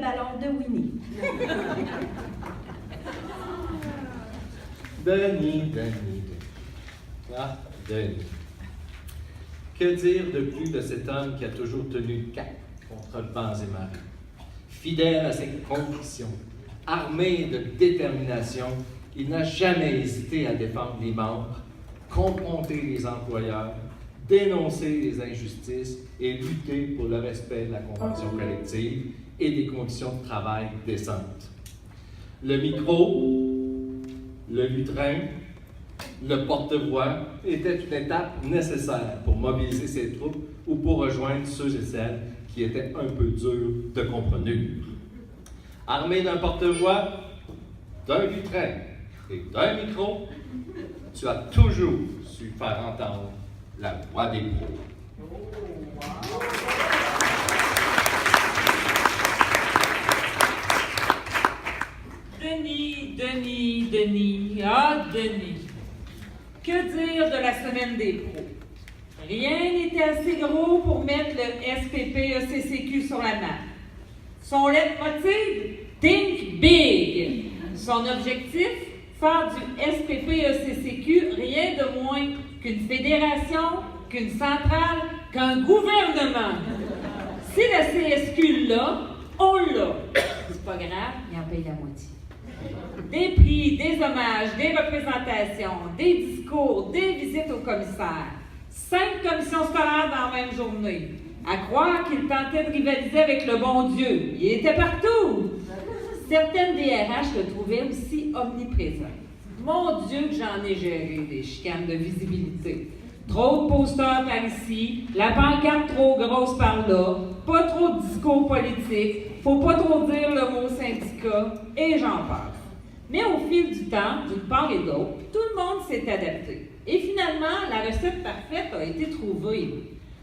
ballon de Winnie. Denis. Ah, Denis. Que dire de plus de cet homme qui a toujours tenu cap contre vents et marées? Fidèle à ses convictions, armé de détermination, il n'a jamais hésité à défendre les membres, confronter les employeurs, dénoncer les injustices et lutter pour le respect de la convention collective et des conditions de travail décentes. Le micro, le lutrin, le porte-voix était une étape nécessaire pour mobiliser ses troupes ou pour rejoindre ceux et celles qui étaient un peu durs de comprenure. Armé d'un porte-voix, d'un lutrin et d'un micro, tu as toujours su faire entendre la voix des pros. Denis, ah Denis. Que dire de la semaine des pros? Rien n'était assez gros pour mettre le SPP-ECCQ sur la map. Son leitmotiv? Think big. Son objectif? Faire du SPP-ECCQ rien de moins qu'une fédération, qu'une centrale, qu'un gouvernement. Si la CSQ l'a, on l'a. C'est pas grave, il en paye la moitié. Des prix, des hommages, des représentations, des discours, des visites aux commissaires. 5 commissions scolaires dans la même journée. À croire qu'il tentait de rivaliser avec le bon Dieu. Il était partout. Certaines DRH le trouvaient aussi omniprésent. Mon Dieu que j'en ai géré des chicanes de visibilité. Trop de posters par ici, la pancarte trop grosse par là, pas trop de discours politiques, faut pas trop dire le mot syndicat, et j'en passe. Mais au fil du temps, d'une part et d'autre, tout le monde s'est adapté. Et finalement, la recette parfaite a été trouvée.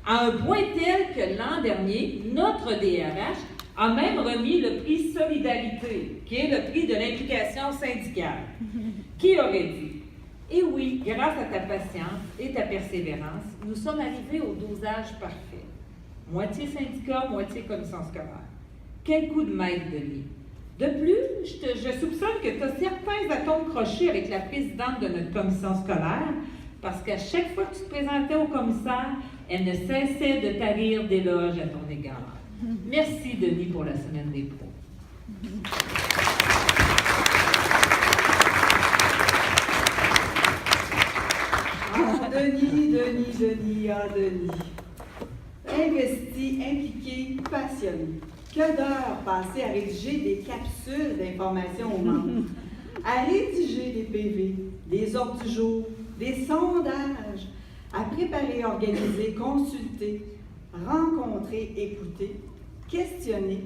À un point tel que l'an dernier, notre DRH a même remis le prix Solidarité, qui est le prix de l'implication syndicale. Qui aurait dit? Et oui, grâce à ta patience et ta persévérance, nous sommes arrivés au dosage parfait. Moitié syndicat, moitié commission scolaire. Quel coup de maître, Denis! De plus, je soupçonne que tu as certains atomes crochés avec la présidente de notre commission scolaire, parce qu'à chaque fois que tu te présentais au commissaire, elle ne cessait de tarir d'éloges à ton égard. Merci, Denis, pour la semaine des pros. Ah, Denis, ah, Denis. Investi, impliqué, passionné. Que d'heures passées à rédiger des capsules d'information aux membres, à rédiger des PV, des ordres du jour, des sondages, à préparer, organiser, consulter, rencontrer, écouter, questionner,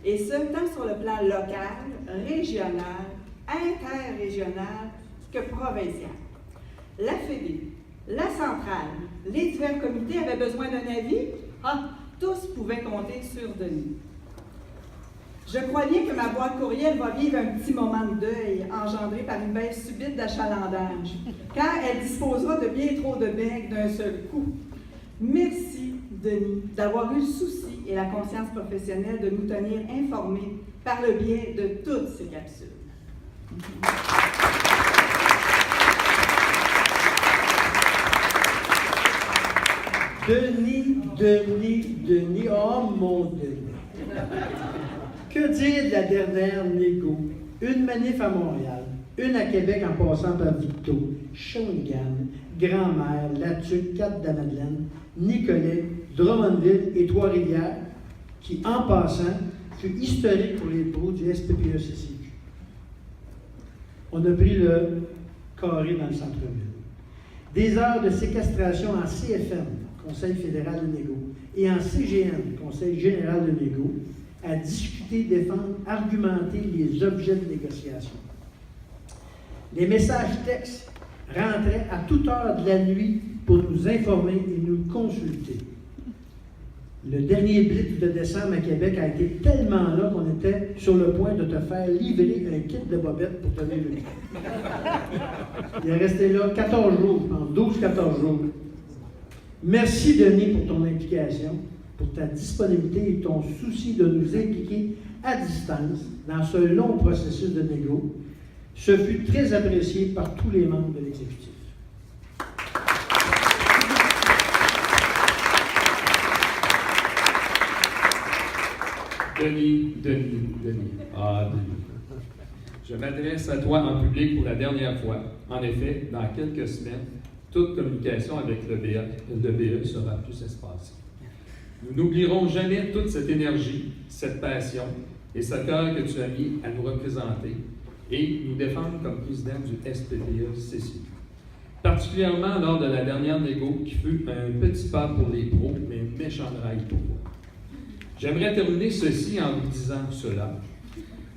et ce, tant sur le plan local, régional, interrégional que provincial. La Fédé, la centrale, les divers comités avaient besoin d'un avis. Ah, tous pouvaient compter sur Denis. Je crois bien que ma boîte courriel va vivre un petit moment de deuil engendré par une baisse subite d'achalandage, car elle disposera de bien trop de becs d'un seul coup. Merci, Denis, d'avoir eu le souci et la conscience professionnelle de nous tenir informés par le biais de toutes ces capsules. Denis, oh mon Denis. Que dire de la dernière négo? Une manif à Montréal, une à Québec en passant par Victo, Shawinigan, Grand-Mère, Latuc, Cap-de-Madeleine, Nicolet, Drummondville et Trois-Rivières, qui, en passant, fut historique pour les pros du SPPE-CCQ. On a pris le carré dans le centre-ville. Des heures de séquestration en CFM, Conseil fédéral de négo, et en CGN, Conseil général de négo, à discuter, défendre, argumenter les objets de négociation. Les messages textes rentraient à toute heure de la nuit pour nous informer et nous consulter. Le dernier blitz de décembre à Québec a été tellement là qu'on était sur le point de te faire livrer un kit de bobettes pour tenir le coup. Il est resté là 14 jours, je pense, 12-14 jours. Merci, Denis, pour ton implication. pour ta disponibilité et ton souci de nous impliquer à distance dans ce long processus de négo. Ce fut très apprécié par tous les membres de l'exécutif. Denis. Ah, Denis. Je m'adresse à toi en public pour la dernière fois. En effet, dans quelques semaines, toute communication avec le BE sera plus espacée. Nous n'oublierons jamais toute cette énergie, cette passion et ce cœur que tu as mis à nous représenter et nous défendre comme président du SPPE-CCQ. Particulièrement lors de la dernière négo qui fut un petit pas pour les pros, mais une méchante raille pour moi. J'aimerais terminer ceci en vous disant cela.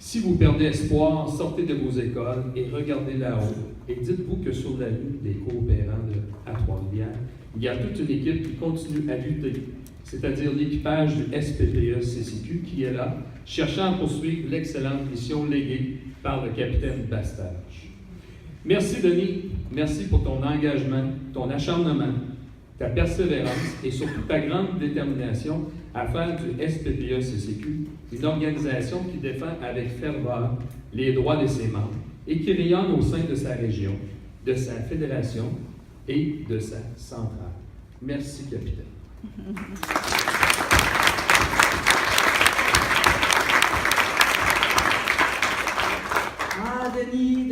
Si vous perdez espoir, sortez de vos écoles et regardez là-haut. Et dites-vous que sur la rue des coopérants à Trois-Rivières, il y a toute une équipe qui continue à lutter, c'est-à-dire l'équipage du SPPE-CCQ qui est là, cherchant à poursuivre l'excellente mission léguée par le capitaine Bastage. Merci Denis, merci pour ton engagement, ton acharnement, ta persévérance et surtout ta grande détermination à faire du SPPE-CCQ une organisation qui défend avec ferveur les droits de ses membres et qui rayonne au sein de sa région, de sa fédération et de sa centrale. Merci, capitaine. Ah, Denis,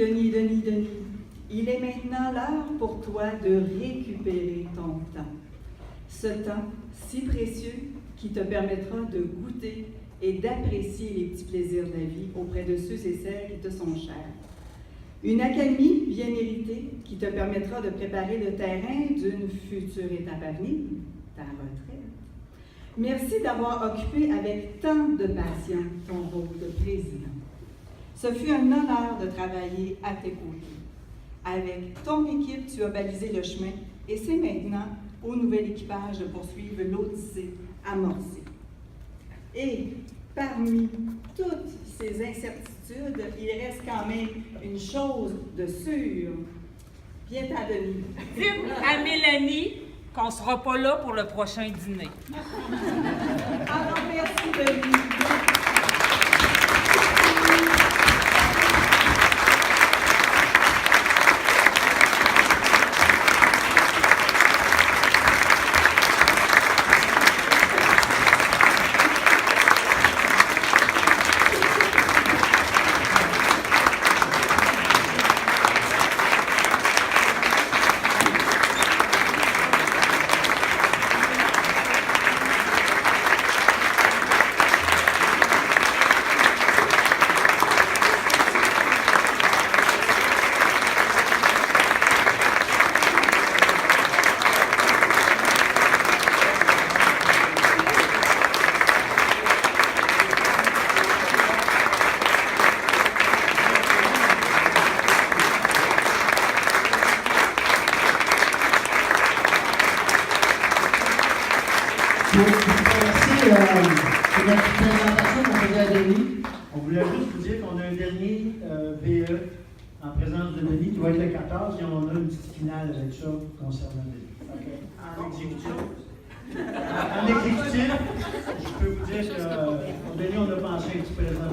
il est maintenant l'heure pour toi de récupérer ton temps. Ce temps si précieux qui te permettra de goûter et d'apprécier les petits plaisirs de la vie auprès de ceux et celles qui te sont chers. Une accalmie bien méritée qui te permettra de préparer le terrain d'une future étape à venir, ta retraite. Merci d'avoir occupé avec tant de passion ton rôle de président. Ce fut un honneur de travailler à tes côtés. Avec ton équipe, tu as balisé le chemin et c'est maintenant au nouvel équipage de poursuivre l'odyssée amorcée. Et parmi toutes ces incertitudes, il reste quand même une chose de sûre. Viens-t'en, Denis. Dites à Mélanie qu'on ne sera pas là pour le prochain dîner. Alors, merci, Denis. C'est notre présentation qu'on faisait à Denis. On voulait juste vous dire qu'on a un dernier BE en présence de Denis qui va être le 14 et on a une petite finale avec ça concernant Denis. En exécutif, je peux vous dire que pour Denis, on a pensé un petit présent.